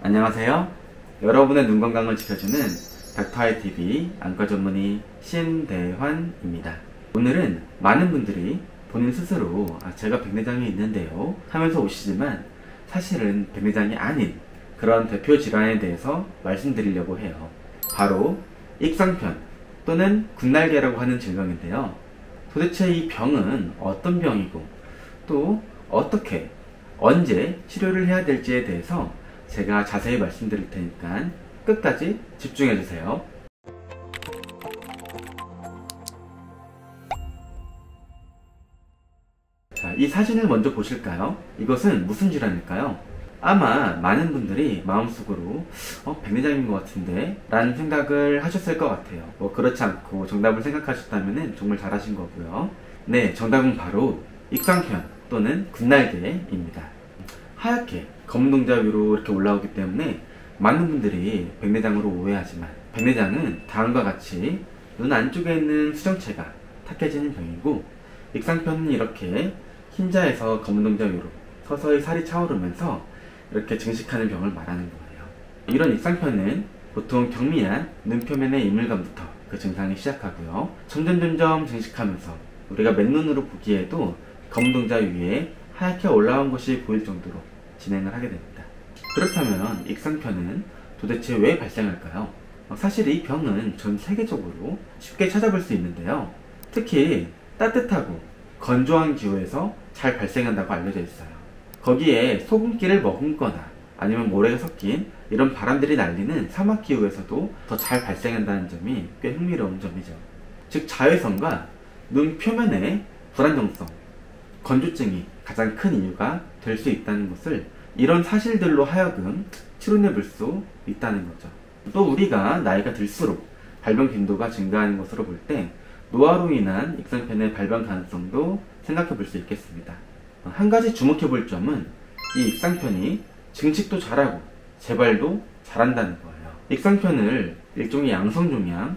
안녕하세요. 여러분의 눈 건강을 지켜주는 닥터아이TV 안과 전문의 신대환입니다. 오늘은 많은 분들이 본인 스스로 제가 백내장이 있는데요 하면서 오시지만 사실은 백내장이 아닌 그런 대표 질환에 대해서 말씀드리려고 해요. 바로 익상편 또는 군날개라고 하는 질병인데요. 도대체 이 병은 어떤 병이고 또 어떻게 언제 치료를 해야 될지에 대해서 제가 자세히 말씀드릴 테니까 끝까지 집중해 주세요. 자, 이 사진을 먼저 보실까요? 이것은 무슨 질환일까요? 아마 많은 분들이 마음속으로 백내장인 것 같은데 라는 생각을 하셨을 것 같아요. 그렇지 않고 정답을 생각하셨다면 정말 잘하신 거고요. 네, 정답은 바로 익상편 또는 군날개입니다. 하얗게 검은 동자 위로 이렇게 올라오기 때문에 많은 분들이 백내장으로 오해하지만 백내장은 다음과 같이 눈 안쪽에 있는 수정체가 탁해지는 병이고, 익상편은 이렇게 흰자에서 검은 동자 위로 서서히 살이 차오르면서 이렇게 증식하는 병을 말하는 거예요. 이런 익상편은 보통 경미한 눈표면의 이물감부터 그 증상이 시작하고요. 점점 증식하면서 우리가 맨눈으로 보기에도 검은 동자 위에 하얗게 올라온 것이 보일 정도로 진행을 하게 됩니다. 그렇다면 익상편은 도대체 왜 발생할까요? 사실 이 병은 전 세계적으로 쉽게 찾아볼 수 있는데요. 특히 따뜻하고 건조한 기후에서 잘 발생한다고 알려져 있어요. 거기에 소금기를 머금거나 아니면 모래가 섞인 이런 바람들이 날리는 사막 기후에서도 더 잘 발생한다는 점이 꽤 흥미로운 점이죠. 즉 자외선과 눈 표면의 불안정성, 건조증이 가장 큰 이유가 될 수 있다는 것을 이런 사실들로 하여금 추론해 볼 수 있다는 거죠. 또 우리가 나이가 들수록 발병 빈도가 증가하는 것으로 볼 때 노화로 인한 익상편의 발병 가능성도 생각해 볼 수 있겠습니다. 한 가지 주목해 볼 점은 이 익상편이 증식도 잘하고 재발도 잘한다는 거예요. 익상편을 일종의 양성종양,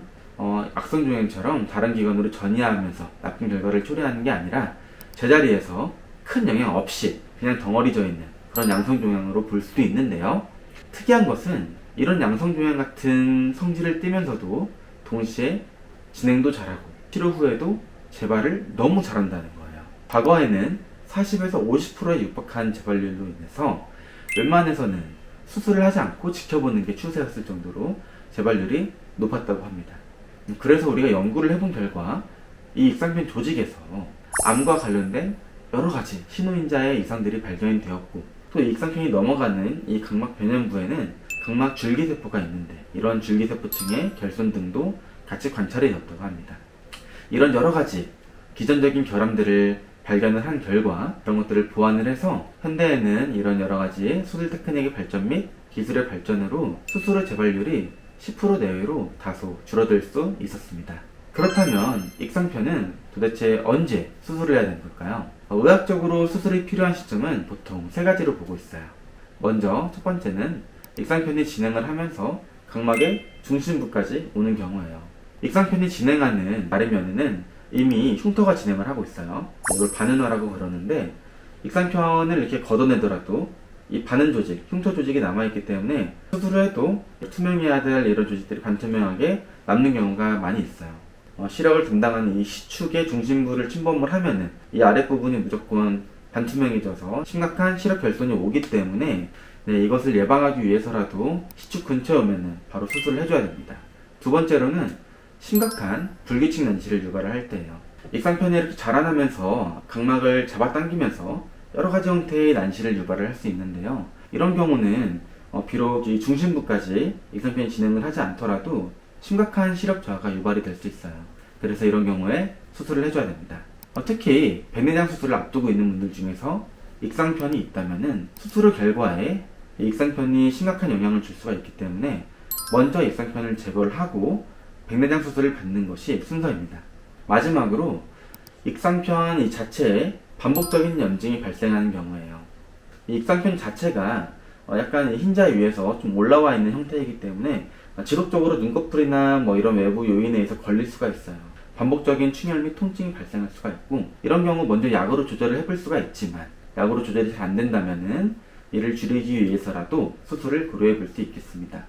악성종양처럼 다른 기관으로 전이하면서 나쁜 결과를 초래하는 게 아니라 제자리에서 큰 영향 없이 그냥 덩어리져 있는 그런 양성종양으로 볼 수도 있는데요. 특이한 것은 이런 양성종양 같은 성질을 띠면서도 동시에 진행도 잘하고 치료 후에도 재발을 너무 잘한다는 거예요. 과거에는 40에서 50%에 육박한 재발률로 인해서 웬만해서는 수술을 하지 않고 지켜보는 게 추세였을 정도로 재발률이 높았다고 합니다. 그래서 우리가 연구를 해본 결과 이 익상편 조직에서 암과 관련된 여러가지 신호인자의 이상들이 발견이 되었고, 또 익상편이 넘어가는 이 각막 변연부에는 각막 줄기세포가 있는데 이런 줄기세포층의 결손 등도 같이 관찰이 되었다고 합니다. 이런 여러가지 기전적인 결함들을 발견을 한 결과 그런 것들을 보완을 해서 현대에는 이런 여러가지 수술 테크닉의 발전 및 기술의 발전으로 수술 후 재발률이 10% 내외로 다소 줄어들 수 있었습니다. 그렇다면 익상편은 도대체 언제 수술을 해야 되는 걸까요? 의학적으로 수술이 필요한 시점은 보통 세 가지로 보고 있어요. 먼저 첫 번째는 익상편이 진행을 하면서 각막의 중심부까지 오는 경우예요. 익상편이 진행하는 아래면에는 이미 흉터가 진행을 하고 있어요. 이걸 반은화라고 그러는데, 익상편을 이렇게 걷어내더라도 이 반은 조직, 흉터 조직이 남아있기 때문에 수술을 해도 투명해야 될 이런 조직들이 반투명하게 남는 경우가 많이 있어요. 시력을 담당하는 이 시축의 중심부를 침범을 하면은 이 아랫부분이 무조건 반투명해져서 심각한 시력 결손이 오기 때문에 이것을 예방하기 위해서라도 시축 근처에 오면은 바로 수술을 해줘야 됩니다. 두 번째로는 심각한 불규칙 난치를 유발을 할 때예요. 익상편이 이렇게 자라나면서 각막을 잡아당기면서 여러가지 형태의 난치를 유발을 할 수 있는데요. 이런 경우는 비록 이 중심부까지 익상편이 진행을 하지 않더라도 심각한 시력 저하가 유발이 될 수 있어요. 그래서 이런 경우에 수술을 해줘야 됩니다. 특히 백내장 수술을 앞두고 있는 분들 중에서 익상편이 있다면은 수술 후 결과에 익상편이 심각한 영향을 줄 수가 있기 때문에 먼저 익상편을 제거를 하고 백내장 수술을 받는 것이 순서입니다. 마지막으로 익상편 이 자체에 반복적인 염증이 발생하는 경우에요. 이 익상편 자체가 약간 흰자 위에서 좀 올라와 있는 형태이기 때문에 지속적으로 눈꺼풀이나 이런 외부 요인에 의해서 걸릴 수가 있어요. 반복적인 충혈 및 통증이 발생할 수가 있고, 이런 경우 먼저 약으로 조절을 해볼 수가 있지만 약으로 조절이 잘 안된다면은 이를 줄이기 위해서라도 수술을 고려해 볼 수 있겠습니다.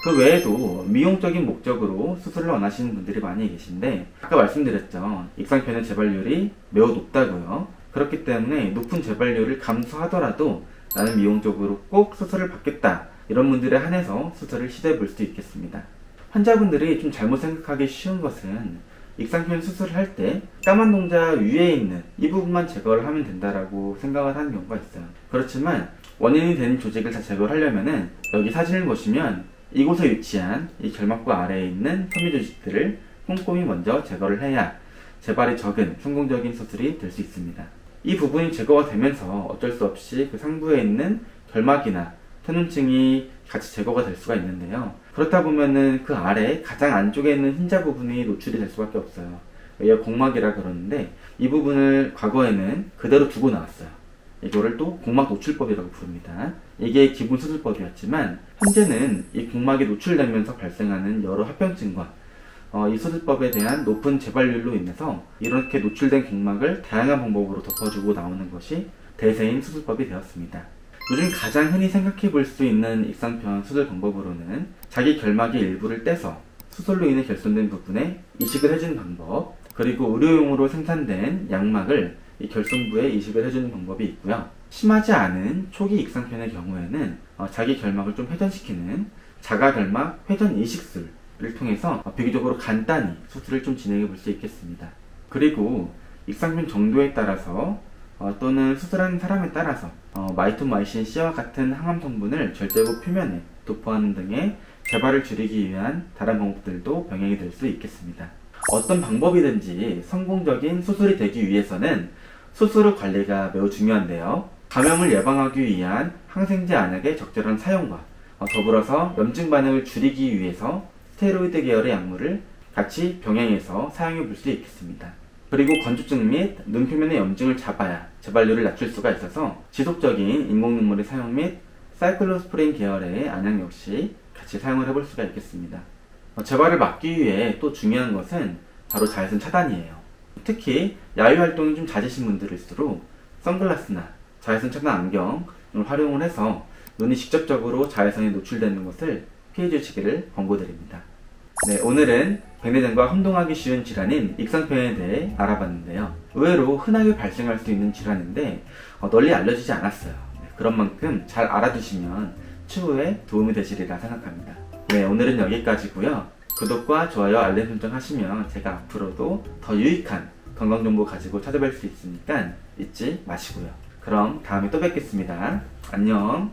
그 외에도 미용적인 목적으로 수술을 원하시는 분들이 많이 계신데, 아까 말씀드렸죠. 익상편의 재발률이 매우 높다고요. 그렇기 때문에 높은 재발률을 감수하더라도 나는 미용적으로 꼭 수술을 받겠다, 이런 분들에 한해서 수술을 시도해 볼 수 있겠습니다. 환자분들이 좀 잘못 생각하기 쉬운 것은 익상편 수술을 할 때 까만 동자 위에 있는 이 부분만 제거를 하면 된다라고 생각을 하는 경우가 있어요. 그렇지만 원인이 되는 조직을 다 제거를 하려면은 여기 사진을 보시면 이곳에 위치한 이 결막부 아래에 있는 섬유 조직들을 꼼꼼히 먼저 제거를 해야 재발이 적은 성공적인 수술이 될 수 있습니다. 이 부분이 제거가 되면서 어쩔 수 없이 그 상부에 있는 결막이나 퇴눈층이 같이 제거가 될 수가 있는데요. 그렇다 보면은 그 아래 가장 안쪽에 있는 흰자 부분이 노출이 될 수밖에 없어요. 여기가 공막이라 그러는데 이 부분을 과거에는 그대로 두고 나왔어요. 이거를 또 공막 노출법이라고 부릅니다. 이게 기본 수술법이었지만 현재는 이 공막이 노출되면서 발생하는 여러 합병증과 이 수술법에 대한 높은 재발률로 인해서 이렇게 노출된 공막을 다양한 방법으로 덮어주고 나오는 것이 대세인 수술법이 되었습니다. 요즘 가장 흔히 생각해 볼 수 있는 익상편 수술 방법으로는 자기 결막의 일부를 떼서 수술로 인해 결손된 부분에 이식을 해주는 방법, 그리고 의료용으로 생산된 양막을 이 결손부에 이식을 해주는 방법이 있고요. 심하지 않은 초기 익상편의 경우에는 자기 결막을 좀 회전시키는 자가결막 회전 이식술을 통해서 비교적으로 간단히 수술을 좀 진행해 볼 수 있겠습니다. 그리고 익상편 정도에 따라서 또는 수술하는 사람에 따라서 마이토마이신 C와 같은 항암 성분을 절제부 표면에 도포하는 등의 재발을 줄이기 위한 다른 방법들도 병행이 될 수 있겠습니다. 어떤 방법이든지 성공적인 수술이 되기 위해서는 수술 후 관리가 매우 중요한데요. 감염을 예방하기 위한 항생제 안약의 적절한 사용과 더불어서 염증 반응을 줄이기 위해서 스테로이드 계열의 약물을 같이 병행해서 사용해 볼 수 있겠습니다. 그리고 건조증 및 눈 표면의 염증을 잡아야 재발률을 낮출 수가 있어서 지속적인 인공눈물의 사용 및 사이클로스프린 계열의 안약 역시 같이 사용을 해볼 수가 있겠습니다. 재발을 막기 위해 또 중요한 것은 바로 자외선 차단이에요. 특히 야외 활동이 좀 잦으신 분들일수록 선글라스나 자외선 차단 안경을 활용을 해서 눈이 직접적으로 자외선에 노출되는 것을 피해 주시기를 권고드립니다. 네, 오늘은 백내장과 혼동하기 쉬운 질환인 익상편에 대해 알아봤는데요. 의외로 흔하게 발생할 수 있는 질환인데 널리 알려지지 않았어요. 네, 그런 만큼 잘 알아두시면 추후에 도움이 되시리라 생각합니다. 네, 오늘은 여기까지고요. 구독과 좋아요, 알림 설정 하시면 제가 앞으로도 더 유익한 건강정보 가지고 찾아뵐 수 있으니까 잊지 마시고요. 그럼 다음에 또 뵙겠습니다. 안녕.